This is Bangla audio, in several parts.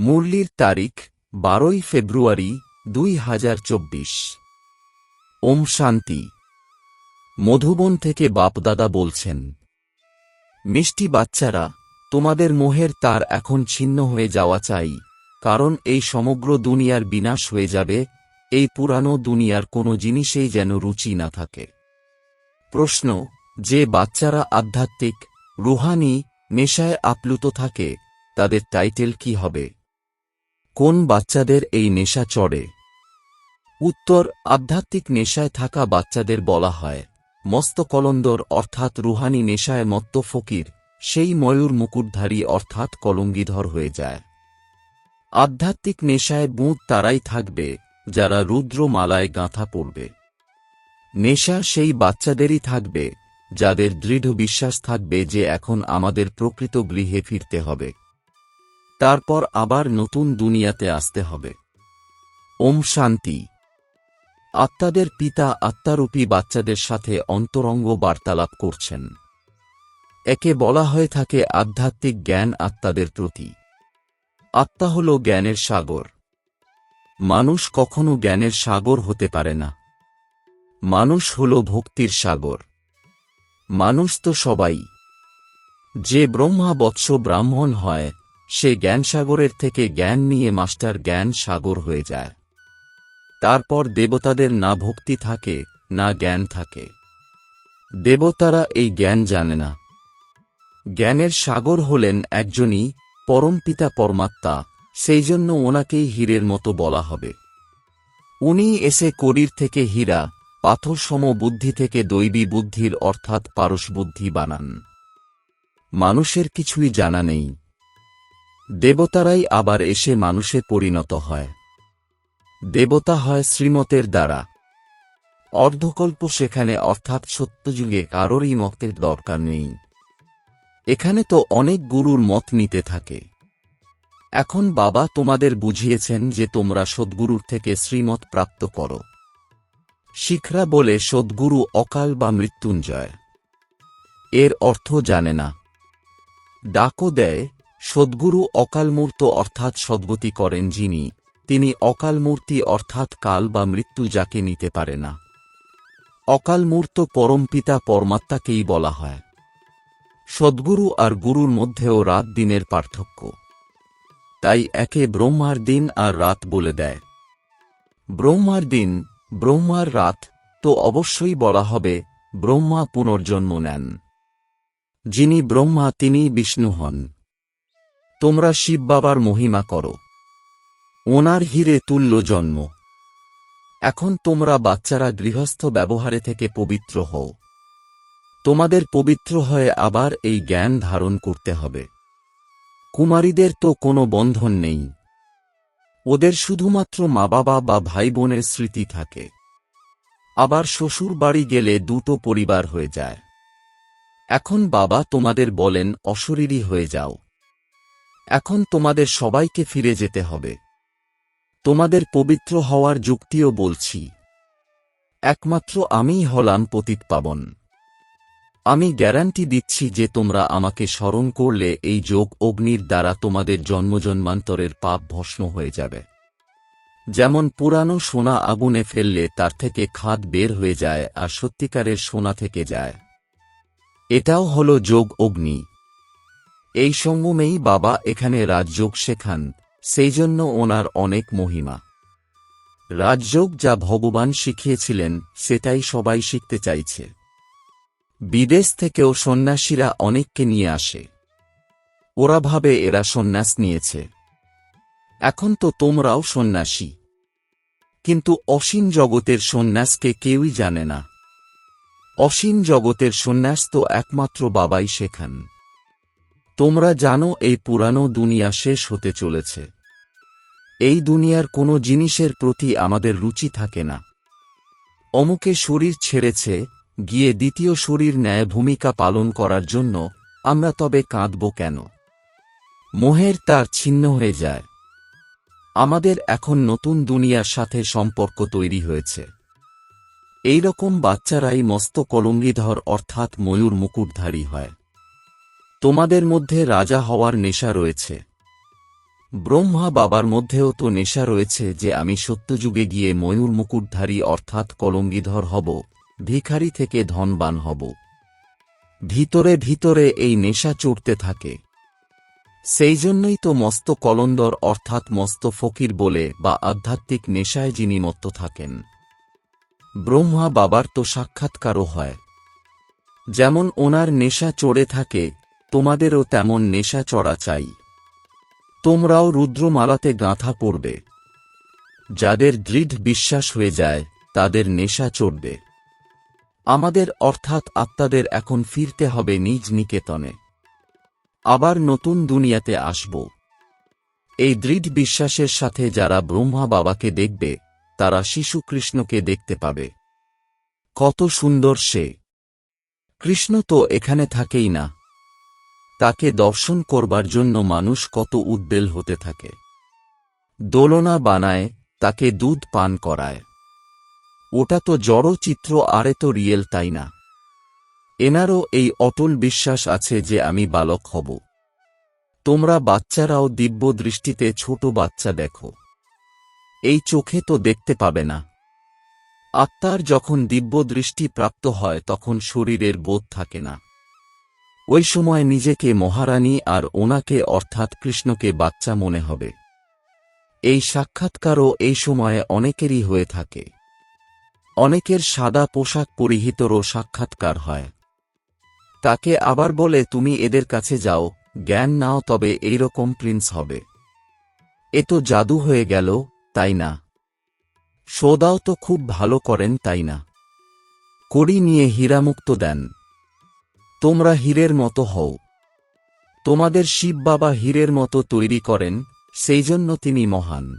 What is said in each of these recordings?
মুরলির তারিখ 12 ফেব্রুয়ারি 2024। ওম শান্তি। মধুবন থেকে বাপদাদা বলছেন, মিষ্টি বাচ্চারা, তোমাদের মোহের তার এখন ছিন্ন হয়ে যাওয়া চাই, কারণ এই সমগ্র দুনিয়ার বিনাশ হয়ে যাবে। এই পুরানো দুনিয়ার কোনো জিনিসেই যেন রুচি না থাকে। প্রশ্ন, যে বাচ্চারা আধ্যাত্মিক, রুহানি নেশায় আপ্লুত থাকে, তাদের টাইটেল কি হবে? কোন বাচ্চাদের এই নেশা চড়ে? উত্তর, আধ্যাত্মিক নেশায় থাকা বাচ্চাদের বলা হয় মস্ত কলন্দর, অর্থাৎ রুহানি নেশায় মত্ত ফকির, সেই ময়ূর মুকুটধারী অর্থাৎ কলঙ্গীধর হয়ে যায়। আধ্যাত্মিক নেশায় বুঁদ তারাই থাকবে যারা রুদ্র মালায় গাঁথা পড়বে। নেশা সেই বাচ্চাদেরই থাকবে যাদের দৃঢ় বিশ্বাস থাকবে যে এখন আমাদের প্রকৃত গৃহে ফিরতে হবে, তারপর আবার নতুন দুনিয়াতে আসতে হবে। ওম শান্তি। আত্মাদের পিতা আত্মারূপী বাচ্চাদের সাথে অন্তরঙ্গ বার্তালাপ করছেন। একে বলা হয়ে থাকে আধ্যাত্মিক জ্ঞান আত্মাদের প্রতি। আত্মা হল জ্ঞানের সাগর। মানুষ কখনো জ্ঞানের সাগর হতে পারে না। মানুষ হল ভক্তির সাগর। মানুষ তো সবাই। যে ব্রহ্মা বৎস ব্রাহ্মণ হয়, সে জ্ঞানসাগরের থেকে জ্ঞান নিয়ে মাস্টার জ্ঞান সাগর হয়ে যায়। তারপর দেবতাদের না ভক্তি থাকে, না জ্ঞান থাকে। দেবতারা এই জ্ঞান জানে না। জ্ঞানের সাগর হলেন একজনই, পরমপিতা পরমাত্মা, সেই জন্য ওনাকেই হীরের মতো বলা হবে। উনি এসে করির থেকে হীরা, পাথর সম বুদ্ধি থেকে দৈবী বুদ্ধির অর্থাৎ পারস বুদ্ধি বানান। মানুষের কিছুই জানা নেই। দেবতারাই আবার এসে মানুষে পরিণত হয়। দেবতা হয় শ্রীমতের দ্বারা। অর্ধকল্প সেখানে, অর্থাৎ সত্যযুগে কারোরই মতের দরকার নেই। এখানে তো অনেক গুরুর মত নিতে থাকে। এখন বাবা তোমাদের বুঝিয়েছেন যে তোমরা সদ্গুরুর থেকে শ্রীমত প্রাপ্ত করো। শিখরা বলে সদ্গুরু অকাল বা মৃত্যুঞ্জয়। এর অর্থ জানে না। ডাকও দেয়, সদ্গুরু অকালমূর্ত অর্থাৎ সদ্গতি করেন যিনি, তিনি অকালমূর্তি অর্থাৎ কাল বা মৃত্যু যাকে নিতে পারে না। অকালমূর্ত পরমপিতা পরমাত্মাকেই বলা হয়। সদ্গুরু আর গুরুর মধ্যেও রাত দিনের পার্থক্য। তাই একে ব্রহ্মার দিন আর রাত বলে দেয়। ব্রহ্মার দিন, ব্রহ্মার রাত, তো অবশ্যই বলা হবে ব্রহ্মা পুনর্জন্ম নেন। যিনি ব্রহ্মা তিনিই বিষ্ণু হন। তোমরা শিব বাবার মহিমা করো। ওনার হীরে তুল্য জন্ম। এখন তোমরা বাচ্চারা গৃহস্থ ব্যবহারে থেকে পবিত্র হও। তোমাদের পবিত্র হয়ে আবার এই জ্ঞান ধারণ করতে হবে। কুমারীদের তো কোনো বন্ধন নেই। ওদের শুধুমাত্র মা বাবা বা ভাই বোনের স্মৃতি থাকে। আবার শ্বশুর বাড়ি গেলে দুটো পরিবার হয়ে যায়। এখন বাবা তোমাদের বলেন অশরীরী হয়ে যাও। এখন তোমাদের সবাইকে ফিরে যেতে হবে। তোমাদের পবিত্র হওয়ার যুক্তিও বলছি। একমাত্র আমিই হলাম পতিতপাবন। আমি গ্যারান্টি দিচ্ছি যে তোমরা আমাকে স্মরণ করলে এই যোগ অগ্নির দ্বারা তোমাদের জন্মজন্মান্তরের পাপ ভস্ম হয়ে যাবে। যেমন পুরানো সোনা আগুনে ফেললে তার থেকে খাদ বের হয়ে যায় আর সত্যিকারের সোনা থেকে যায়। এটাও হল যোগ অগ্নি। এই সঙ্গমেই বাবা এখানে রাজযোগ শেখান, সেই জন্য ওনার অনেক মহিমা। রাজযোগ যা ভগবান শিখিয়েছিলেন সেটাই সবাই শিখতে চাইছে। বিদেশ থেকেও সন্ন্যাসীরা অনেককে নিয়ে আসে। ওরা ভাবে এরা সন্ন্যাস নিয়েছে। এখন তো তোমরাও সন্ন্যাসী। কিন্তু অসীম জগতের সন্ন্যাসকে কেউই জানে না। অসীম জগতের সন্ন্যাস তো একমাত্র বাবাই শেখান। তোমরা জানো এই পুরানো দুনিয়া শেষ হতে চলেছে। এই দুনিয়ার কোনো জিনিসের প্রতি আমাদের রুচি থাকে না। অমুকে শরীর ছেড়েছে, গিয়ে দ্বিতীয় শরীর ন্যায় ভূমিকা পালন করার জন্য আমরা তবে কাঁদব কেন? মোহের তার ছিন্ন হয়ে যায়। আমাদের এখন নতুন দুনিয়ার সাথে সম্পর্ক তৈরি হয়েছে। এই রকম বাচ্চারাই মস্ত কলঙ্গীধর অর্থাৎ ময়ূর মুকুটধারী হয়। তোমাদের মধ্যে রাজা হওয়ার নেশা রয়েছে। ব্রহ্মা বাবার মধ্যেও তো নেশা রয়েছে যে আমি সত্যযুগে গিয়ে ময়ূর মুকুটধারী অর্থাৎ কলঙ্গিধর হব, ভিখারি থেকে ধনবান হব। ভিতরে ভিতরে এই নেশা চড়তে থাকে। সেই জন্যই তো মস্ত কলন্দর অর্থাৎ মস্ত ফকির বলে বা আধ্যাত্মিক নেশায় যিনি মত্ত থাকেন। ব্রহ্মা বাবার তো সাক্ষাৎকারও হয়। যেমন ওনার নেশা চড়ে থাকে, তোমাদেরও তেমন নেশা চড়া চাই। তোমরাও রুদ্রমালাতে গাঁথা পড়বে। যাদের দৃঢ় বিশ্বাস হয়ে যায় তাদের নেশা চড়বে। আমাদের অর্থাৎ আত্মাদের এখন ফিরতে হবে নিজ নিকেতনে। আবার নতুন দুনিয়াতে আসব। এই দৃঢ় বিশ্বাসের সাথে যারা ব্রহ্মা বাবাকে দেখবে তারা শিশু কৃষ্ণকে দেখতে পাবে। কত সুন্দর সে! কৃষ্ণ তো এখানে থাকেই না। তাকে দর্শন করবার জন্য মানুষ কত উদ্বেল হতে থাকে। দোলনা বানায়, তাকে দুধ পান করায়। ওটা তো জড় চিত্র, আরে তো রিয়েল, তাই না? এনারও এই অটল বিশ্বাস আছে যে আমি বালক হব। তোমরা বাচ্চারাও দিব্য দৃষ্টিতে ছোট বাচ্চা দেখো। এই চোখে তো দেখতে পাবে না। আত্মার যখন দিব্য দৃষ্টি প্রাপ্ত হয় তখন শরীরের বোধ থাকে না। ওই সময় নিজেকে মহারানী আর ওনাকে অর্থাৎ কৃষ্ণকে বাচ্চা মনে হবে। এই সাক্ষাৎকারও এই সময়ে অনেকেরই হয়ে থাকে। অনেকের সাদা পোশাক পরিহিতরও সাক্ষাৎকার হয়। তাকে আবার বলে তুমি এদের কাছে যাও, জ্ঞান নাও, তবে এইরকম প্রিন্স হবে। এ তো জাদু হয়ে গেল, তাই না? সৌদাও তো খুব ভালো করেন, তাই না? কড়ি নিয়ে হীরামুক্ত দেন। তোমরা হীরের মতো হও। তোমাদের শিব বাবা হীরের মতো তৈরি করেন, সেই জন্য তিনি মহান।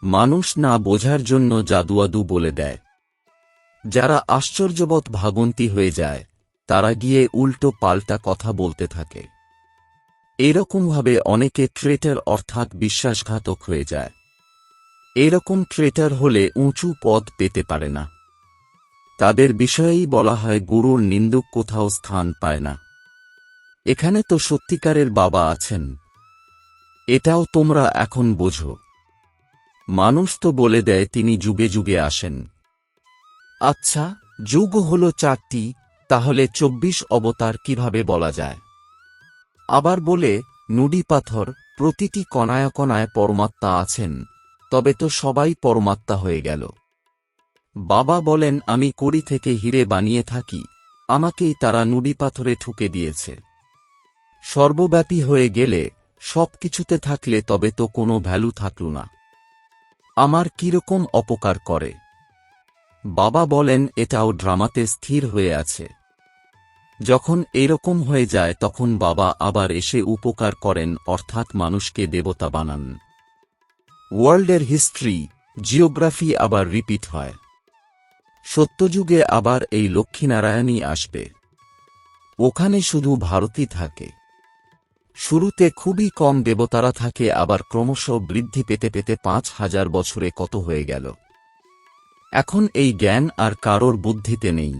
মানুষ না বোঝার জন্য জাদুয়াদু বলে দেয়। যারা আশ্চর্যবৎ ভাবন্তি হয়ে যায় তারা গিয়ে উল্টো পাল্টা কথা বলতে থাকে। এরকমভাবে অনেকে ট্রেটার অর্থাৎ বিশ্বাসঘাতক হয়ে যায়। এরকম ট্রেটার হলে উঁচু পদ পেতে পারে না। তাদের বিষয়েই বলা হয় গুরুর নিন্দুক কোথাও স্থান পায় না। এখানে তো সত্যিকারের বাবা আছেন। এটাও তোমরা এখন বোঝো। মানুষ তো বলে দেয় তিনি যুগে যুগে আসেন। আচ্ছা, যুগ হল 4টি, তাহলে 24 অবতার কিভাবে বলা যায়? আবার বলে নুডি পাথর, প্রতিটি কণায় কণায় পরমাত্মা আছেন, তবে তো সবাই পরমাত্মা হয়ে গেল। বাবা বলেন আমি কড়ি থেকে হীরে বানিয়ে থাকি, আমাকেই তারা নুডি পাথরে ঠুকে দিয়েছে। সর্বব্যাপী হয়ে গেলে, সব কিছুতে থাকলে তবে তো কোনো ভ্যালু থাকল না। আমার কিরকম অপকার করে? বাবা বলেন এটাও ড্রামাতে স্থির হয়ে আছে। যখন এরকম হয়ে যায় তখন বাবা আবার এসে উপকার করেন অর্থাৎ মানুষকে দেবতা বানান। ওয়ার্ল্ডের হিস্ট্রি, জিওগ্রাফি আবার রিপিট হয়। সত্যযুগে আবার এই লক্ষ্মীনারায়ণই আসবে। ওখানে শুধু ভারতই থাকে। শুরুতে খুবই কম দেবতারা থাকে, আবার ক্রমশ বৃদ্ধি পেতে পেতে 5000 বছরে কত হয়ে গেল। এখন এই জ্ঞান আর কারোর বুদ্ধিতে নেই।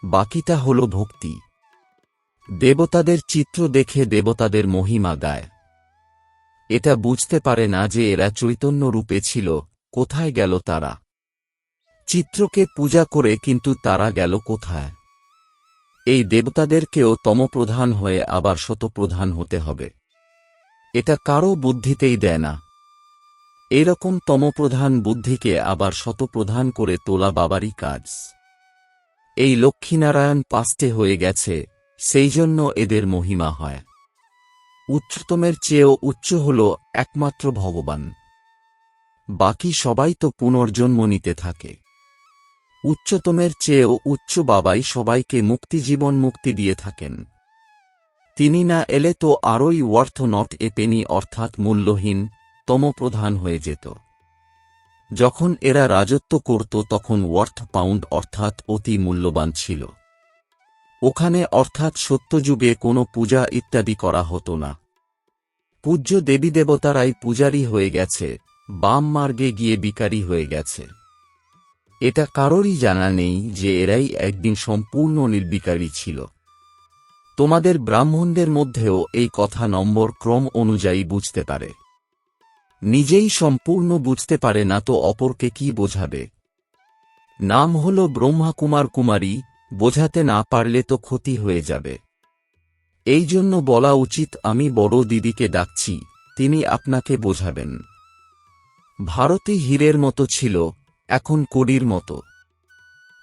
বাকিটা হল ভক্তি। দেবতাদের চিত্র দেখে দেবতাদের মহিমা গায়। এটা বুঝতে পারে না যে এরা চৈতন্য রূপে ছিল, কোথায় গেল তারা? চিত্রকে পূজা করে কিন্তু তারা গেল কোথায়? এই দেবতাদেরকেও তমপ্রধান হয়ে আবার শতপ্রধান হতে হবে। এটা কারও বুদ্ধিতেই দেয় না। এরকম তমপ্রধান বুদ্ধিকে আবার শতপ্রধান করে তোলা বাবারই কাজ। এই লক্ষ্মীনারায়ণ পাস্টে হয়ে গেছে, সেই জন্য এদের মহিমা হয়। উচ্চতমের চেয়েও উচ্চ হল একমাত্র ভগবান। বাকি সবাই তো পুনর্জন্ম নিতে থাকে। উচ্চতমের চেয়েও উচ্চ বাবাই সবাইকে মুক্তিজীবন মুক্তি দিয়ে থাকেন। তিনি না এলে তো আরোই ওয়ার্থ নট এ পেনি অর্থাৎ মূল্যহীন, তমপ্রধান হয়ে যেত। যখন এরা রাজত্ব করত তখন ওয়ার্থ পাউন্ড অর্থাৎ অতি মূল্যবান ছিল। ওখানে অর্থাৎ সত্যযুগে কোনো পূজা ইত্যাদি করা হতো না। পূজ্য দেবীদেবতারাই পূজারী হয়ে গেছে, বাম মার্গে গিয়ে বিকারী হয়ে গেছে। এটা কারোরই জানা নেই যে এরাই একদিন সম্পূর্ণ নির্বিকারী ছিল। তোমাদের ব্রাহ্মণদের মধ্যেও এই কথা নম্বর ক্রম অনুযায়ী বুঝতে পারে। নিজেই সম্পূর্ণ বুঝতে পারে না তো অপরকে কি বোঝাবে? নাম হল ব্রহ্মাকুমার কুমারী, বোঝাতে না পারলে তো ক্ষতি হয়ে যাবে। এই জন্য বলা উচিত আমি বড় দিদিকে ডাকছি, তিনি আপনাকে বোঝাবেন। ভারতী হীরের মতো ছিল, এখন কড়ির মতো।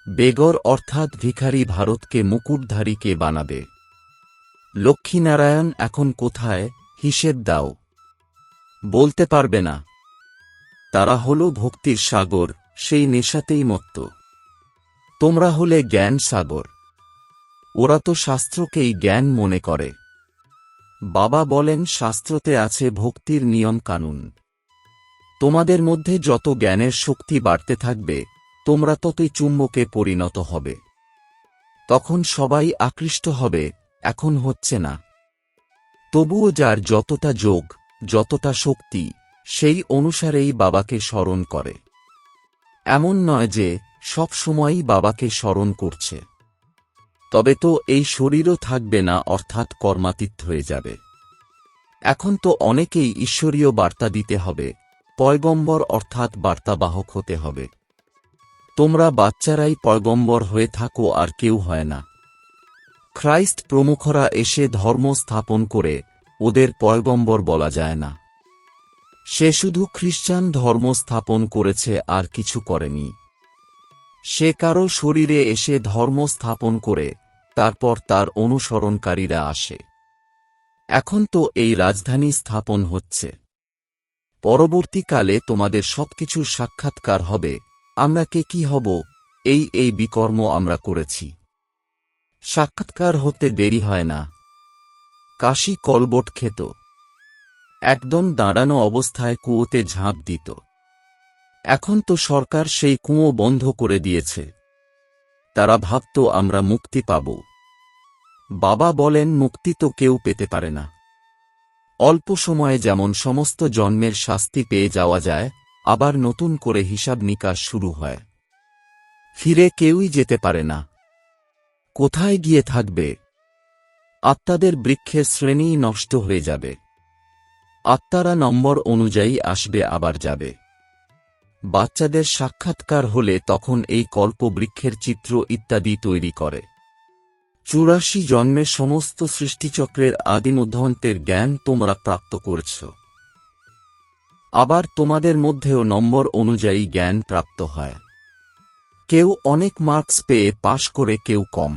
বেগর অর্থাৎ ভিখারি ভারতকে মুকুটধারী কে বানাবে? লক্ষ্মীনারায়ণ এখন কোথায়, হিসেব দাও। বলতে পারবে না। তারা হল ভক্তির সাগর, সেই নেশাতেই মত্ত। তোমরা হলে জ্ঞান সাগর। ওরা তো শাস্ত্রকেই জ্ঞান মনে করে। বাবা বলেন শাস্ত্রতে আছে ভক্তির নিয়ম কানুন। তোমাদের মধ্যে যত জ্ঞানের শক্তি বাড়তে থাকবে, তোমরা ততই চুম্বকে পরিণত হবে। তখন সবাই আকৃষ্ট হবে, এখন হচ্ছে না। তবুও যার যতটা যোগ, যতটা শক্তি, সেই অনুসারেই বাবাকে স্মরণ করে। এমন নয় যে সব সময়ই বাবাকে স্মরণ করছে। তবে তো এই শরীরও থাকবে না, অর্থাৎ কর্মাতীত হয়ে যাবে। এখন তো অনেকেই ঈশ্বরীয় বার্তা দিতে হবে, পয়গম্বর অর্থাৎ বার্তাবাহক হতে হবে। তোমরা বাচ্চারাই পয়গম্বর হয়ে থাকো, আর কেউ হয় না। খ্রাইস্ট প্রমুখরা এসে ধর্ম স্থাপন করে, ওদের পয়গম্বর বলা যায় না। সে শুধু খ্রিস্টান ধর্ম স্থাপন করেছে, আর কিছু করেনি। সে কারো শরীরে এসে ধর্ম স্থাপন করে, তারপর তার অনুসরণকারীরা আসে। এখন তো এই রাজধানী স্থাপন হচ্ছে। পরবর্তীকালে তোমাদের সবকিছুর সাক্ষাৎকার হবে। আমরা কে কি হব, এই বিকর্ম আমরা করেছি। সাক্ষাৎকার হতে দেরি হয় না। কাশী কলবট খেত, একদম দাঁড়ানো অবস্থায় কুয়োতে ঝাঁপ দিত। এখন তো সরকার সেই কুয়ো বন্ধ করে দিয়েছে। তারা ভাবত আমরা মুক্তি পাব। বাবা বলেন মুক্তি তো কেউ পেতে পারে না। অল্প সময়ে যেমন সমস্ত জন্মের শাস্তি পেয়ে যাওয়া যায়, আবার নতুন করে হিসাব নিকাশ শুরু হয়। ফিরে কেউই যেতে পারে না। কোথায় গিয়ে থাকবে? আত্মাদের বৃক্ষের শ্রেণী নষ্ট হয়ে যাবে। আত্মারা নম্বর অনুযায়ী আসবে, আবার যাবে। বাচ্চাদের সাক্ষাৎকার হলে তখন এই কল্প বৃক্ষের চিত্র ইত্যাদি তৈরি করে। 84 জন্মের সমস্ত সৃষ্টিচক্রের আদিমধ্যান্তের জ্ঞান তোমরা প্রাপ্ত করছ। আবার তোমাদের মধ্যেও নম্বর অনুযায়ী জ্ঞান প্রাপ্ত হয়। কেউ অনেক মার্কস পেয়ে পাশ করে, কেউ কম।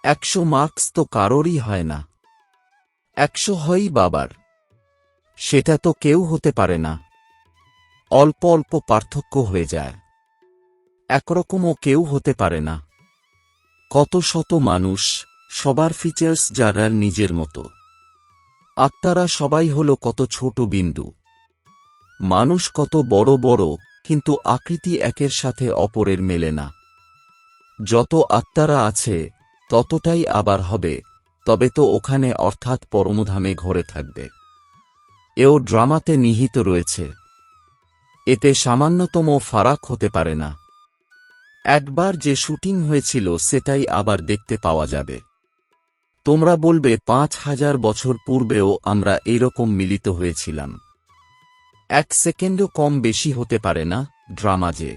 100 মার্কস তো কারোরই হয় না। 100 হয়ই বাবার। সেটা তো কেউ হতে পারে না। অল্প অল্প পার্থক্য হয়ে যায়। একরকমও কেউ হতে পারে না। কত শত মানুষ, সবার ফিচার্স যারা নিজের মতো। আত্মারা সবাই হল কত ছোট বিন্দু। মানুষ কত বড় বড়, কিন্তু আকৃতি একের সাথে অপরের মেলে না। যত আত্মারা আছে, ততটাই আবার হবে, তবে তো ওখানে অর্থাৎ পরমধামে ঘরে থাকবে। এও ড্রামাতে নিহিত রয়েছে। এতে সামান্যতম ফারাক হতে পারে না। একবার যে শুটিং হয়েছিল সেটাই আবার দেখতে পাওয়া যাবে। তোমরা বলবে 5000 বছর পূর্বেও আমরা এরকম মিলিত হয়েছিলাম। 1 সেকেন্ডও কম বেশি হতে পারে না। ড্রামা যে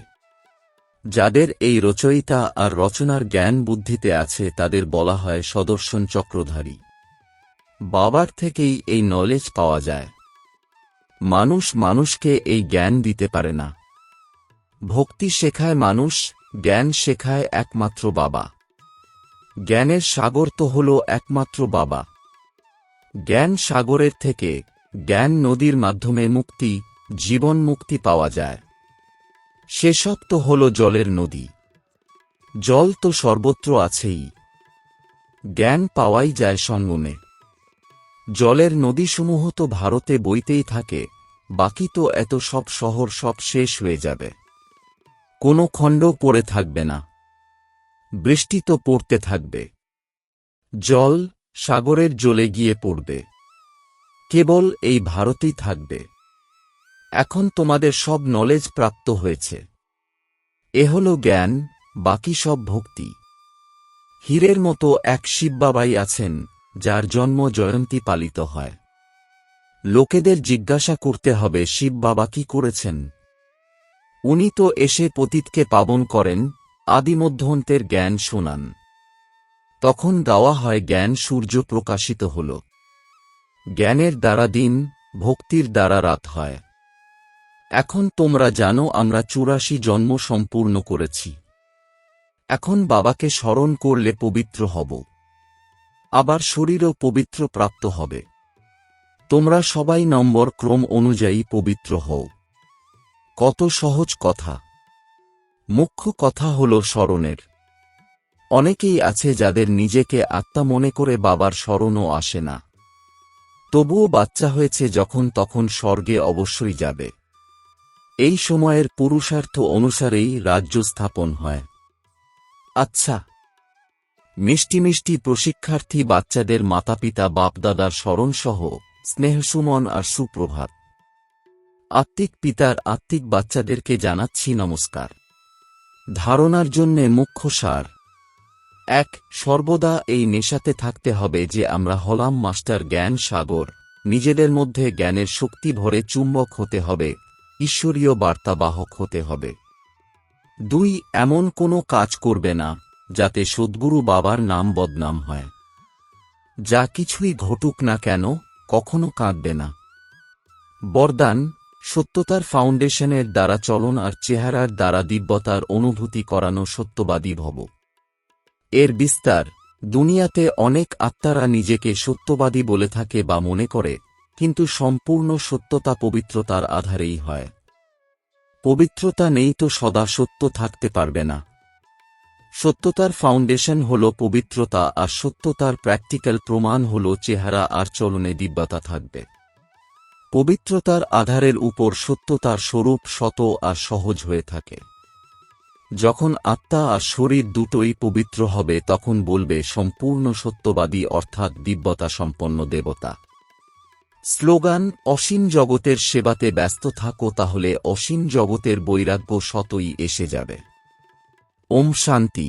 যাদের এই রচয়িতা আর রচনার জ্ঞান বুদ্ধিতে আছে, তাদের বলা হয় সদর্শন চক্রধারী। বাবার থেকেই এই নলেজ পাওয়া যায়। মানুষ মানুষকে এই জ্ঞান দিতে পারে না। ভক্তি শেখায় মানুষ, জ্ঞান শেখায় একমাত্র বাবা। জ্ঞানের সাগর তো হল একমাত্র বাবা। জ্ঞান সাগরের থেকে, জ্ঞান নদীর মাধ্যমে মুক্তি, জীবন মুক্তি পাওয়া যায়। সেসব তো হল জলের নদী। জল তো সর্বত্র আছেই। জ্ঞান পাওয়াই যায় সঙ্গমে। জলের নদীসমূহ তো ভারতে বইতেই থাকে, বাকি তো এত সব শহর সব শেষ হয়ে যাবে। কোনো খণ্ড পড়ে থাকবে না। বৃষ্টি তো পড়তে থাকবে। জল সাগরের জলে গিয়ে পড়বে। কেবল এই ভারতেই থাকবে। এখন তোমাদের সব নলেজ প্রাপ্ত হয়েছে। এ হল জ্ঞান, বাকি সব ভক্তি। হীরের মতো এক শিববাবাই আছেন, যার জন্ম জয়ন্তী পালিত হয়। লোকেদের জিজ্ঞাসা করতে হবে শিব বাবা কি করেছেন। উনি তো এসে পতিতকে পাবন করেন, আদিমধ্যন্তের জ্ঞান শোনান। তখন গাওয়া হয় জ্ঞান সূর্য প্রকাশিত হল। জ্ঞানের দ্বারা দিন, ভক্তির দ্বারা রাত হয়। এখন তোমরা জানো আমরা ৮৪ জন্ম সম্পূর্ণ করেছি। এখন বাবাকে স্মরণ করলে পবিত্র হব, আবার শরীরও পবিত্র প্রাপ্ত হবে। তোমরা সবাই নম্বর ক্রম অনুযায়ী পবিত্র হও। কত সহজ কথা। মুখ্য কথা হল স্মরণের। অনেকেই আছে যাদের নিজেকে আত্মা মনে করে বাবার স্মরণও আসে না। তবুও বাচ্চা হয়েছে যখন তখন স্বর্গে অবশ্যই যাবে। এই সময়ের পুরুষার্থ অনুসারেই রাজ্য স্থাপন হয়। আচ্ছা, মিষ্টি মিষ্টি প্রশিক্ষার্থী বাচ্চাদের মাতাপিতা বাপদাদার স্মরণসহ স্নেহসুমন আর সুপ্রভাত। আত্মিক পিতার আত্মিক বাচ্চাদেরকে জানাচ্ছি নমস্কার। ধারণার জন্যে মুখ্য সার। ১. সর্বদা এই নেশাতে থাকতে হবে যে আমরা হলাম মাস্টার জ্ঞান সাগর। নিজেদের মধ্যে জ্ঞানের শক্তি ভরে চুম্বক হতে হবে, ঈশ্বরীয় বার্তাবাহক হতে হবে। ২. এমন কোনো কাজ করবে না যাতে সদ্গুরু বাবার নাম বদনাম হয়। যা কিছুই ঘটুক না কেন কখনো কাঁদবে না। বরদান: সত্যতার ফাউন্ডেশনের দ্বারা চলন আর চেহারার দ্বারা দিব্যতার অনুভূতি করানো সত্যবাদী ভব। এর বিস্তার: দুনিয়াতে অনেক আত্মারা নিজেকে সত্যবাদী বলে থাকে বা মনে করে, কিন্তু সম্পূর্ণ সত্যতা পবিত্রতার আধারেই হয়। পবিত্রতা নেই তো সদা সত্য থাকতে পারবে না। সত্যতার ফাউন্ডেশন হল পবিত্রতা, আর সত্যতার প্র্যাকটিক্যাল প্রমাণ হল চেহারা আর চলনে দিব্যতা থাকবে। পবিত্রতার আধারের উপর সত্যতার স্বরূপ শত আর সহজ হয়ে থাকে। যখন আত্মা আর শরীর দুটোই পবিত্র হবে তখন বলবে সম্পূর্ণ সত্যবাদী অর্থাৎ দিব্যতা সম্পন্ন দেবতা। স্লোগান: অসীম জগতের সেবাতে ব্যস্ত থাকো, তাহলে অসীম জগতের বৈরাগ্য শতই এসে যাবে। ওম শান্তি।